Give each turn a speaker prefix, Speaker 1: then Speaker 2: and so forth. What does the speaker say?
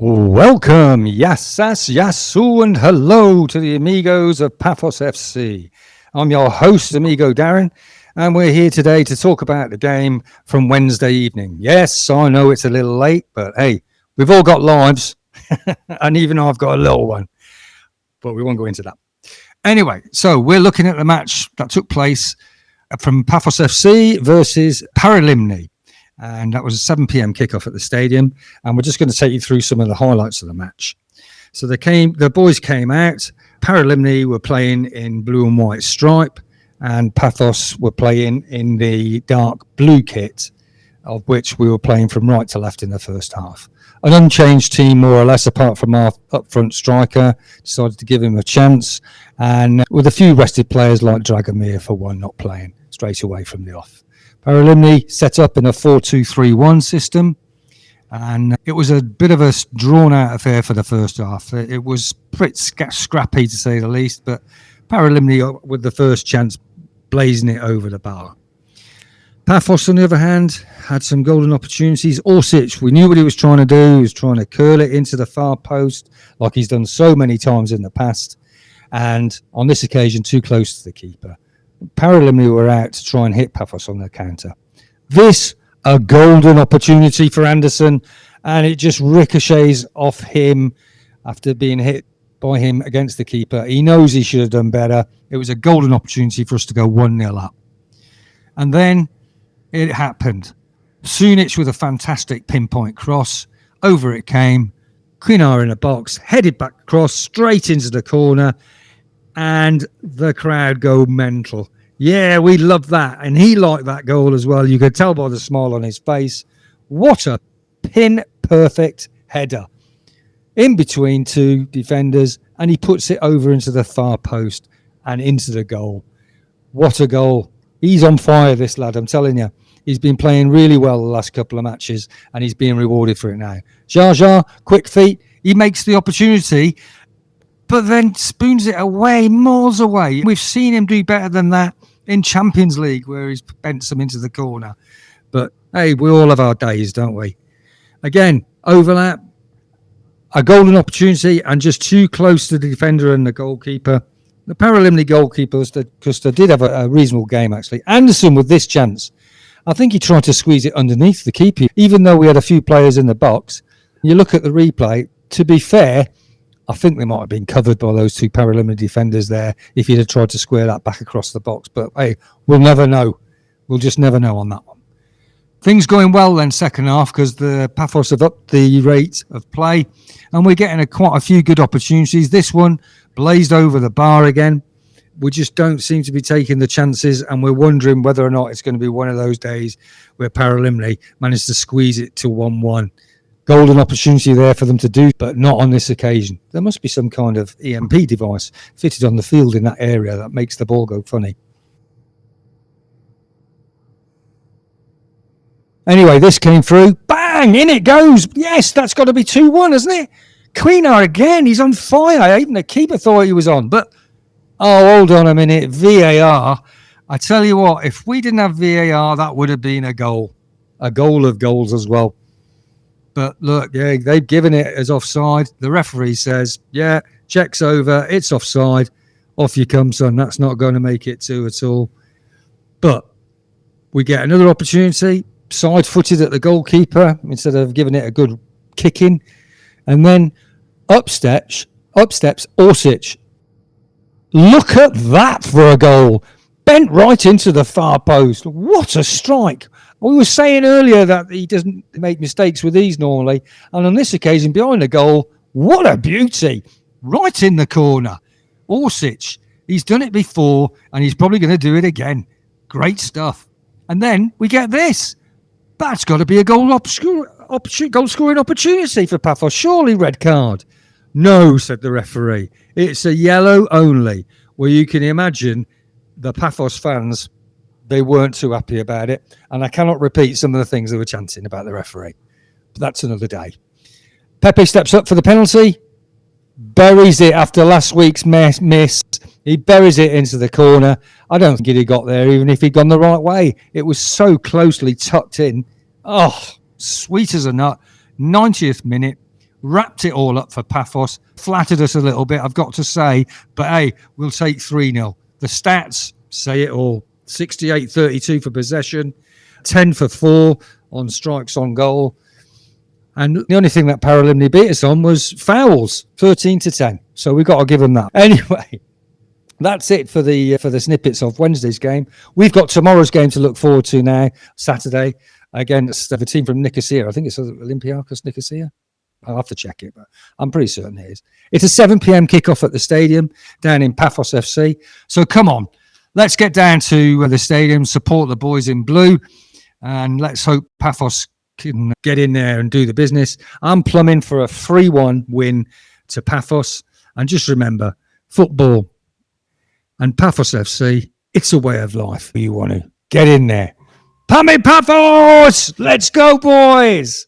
Speaker 1: Welcome, yassas, yasu, and hello to the amigos of Pafos FC. I'm your host, amigo Darren, and we're here today to talk about the game from Wednesday evening. Yes, I know it's a little late, but hey, we've all got lives, and even I've got a little one, but we won't go into that. Anyway, so we're looking at the match that took place from Pafos FC versus Paralimni. And that was a 7 p.m. kickoff at the stadium. And we're just going to take you through some of the highlights of the match. So the boys came out. Paralimni were playing in blue and white stripe, and Pafos were playing in the dark blue kit, of which we were playing from right to left in the first half. An unchanged team, more or less, apart from our up-front striker. Decided to give him a chance. And with a few rested players like Dragomir, for one, not playing straight away from the off. Paralimni set up in a 4-2-3-1 system, and it was a bit of a drawn-out affair for the first half. It was pretty scrappy, to say the least, but Paralimni, with the first chance, blazing it over the bar. Pafos, on the other hand, had some golden opportunities. Orsic, we knew what he was trying to do. He was trying to curl it into the far post, like he's done so many times in the past, and on this occasion, too close to the keeper. Paralimni were out to try and hit Pafos on the counter. This, a golden opportunity for Anderson, and it just ricochets off him after being hit by him against the keeper. He knows he should have done better. It was a golden opportunity for us to go 1-0 up. And then it happened. Sunic with a fantastic pinpoint cross. Over it came. Quinar in a box, headed back across, straight into the corner. And the crowd go mental. Yeah, we love that. And he liked that goal as well. You could tell by the smile on his face. What a pin-perfect header. In between two defenders. And he puts it over into the far post and into the goal. What a goal. He's on fire, this lad, I'm telling you. He's been playing really well the last couple of matches. And he's being rewarded for it now. Jar, quick feet. He makes the opportunity, but then spoons it away, miles away. We've seen him do better than that in Champions League, where he's bent some into the corner. But, hey, we all have our days, don't we? Again, overlap, a golden opportunity, and just too close to the defender and the goalkeeper. The Paralimni goalkeepers, because they did have a reasonable game, actually. Anderson, with this chance, I think he tried to squeeze it underneath the keeper, even though we had a few players in the box. You look at the replay, to be fair, I think they might have been covered by those two Paralimni defenders there if he'd have tried to square that back across the box. But, hey, we'll never know. We'll just never know on that one. Things going well then second half, because the Pafos have upped the rate of play and we're getting quite a few good opportunities. This one blazed over the bar again. We just don't seem to be taking the chances, and we're wondering whether or not it's going to be one of those days where Paralimni managed to squeeze it to 1-1. Golden opportunity there for them to do, but not on this occasion. There must be some kind of EMP device fitted on the field in that area that makes the ball go funny. Anyway, this came through. Bang! In it goes. Yes, that's got to be 2-1, hasn't it? Quinar again. He's on fire. Even the keeper thought he was on. But, oh, hold on a minute. VAR. I tell you what, if we didn't have VAR, that would have been a goal. A goal of goals as well. But look, yeah, they've given it as offside. The referee says, yeah, check's over. It's offside. Off you come, son. That's not going to make it 2 at all. But we get another opportunity. Side-footed at the goalkeeper instead of giving it a good kicking. And then up steps Orsic. Look at that for a goal. Bent right into the far post. What a strike. We were saying earlier that he doesn't make mistakes with these normally. And on this occasion, behind the goal, what a beauty. Right in the corner. Orsic, he's done it before and he's probably going to do it again. Great stuff. And then we get this. That's got to be a goal-scoring opportunity for Pafos. Surely red card. No, said the referee. It's a yellow only. Well, you can imagine the Pafos fans, they weren't too happy about it. And I cannot repeat some of the things they were chanting about the referee. But that's another day. Pepe steps up for the penalty. Buries it after last week's miss. He buries it into the corner. I don't think he'd got there even if he'd gone the right way. It was so closely tucked in. Oh, sweet as a nut. 90th minute. wrapped it all up for Pafos, flattered us a little bit, I've got to say, but hey, we'll take 3-0. The stats say it all. 68-32 for possession, 10 for 4 on strikes on goal. And the only thing that Paralimni beat us on was fouls, 13-10. So we've got to give them that. Anyway, that's it for the snippets of Wednesday's game. We've got tomorrow's game to look forward to now, Saturday, against the team from Nicosia. I think it's Olympiacos Nicosia. I'll have to check it, but I'm pretty certain it is. It's a 7 p.m. kickoff at the stadium down in Pafos FC. So come on, let's get down to the stadium, support the boys in blue, and let's hope Pafos can get in there and do the business. I'm plumbing for a 3-1 win to Pafos. And just remember, football and Pafos FC, it's a way of life. You want to get in there. Pump it, Pafos! Let's go, boys!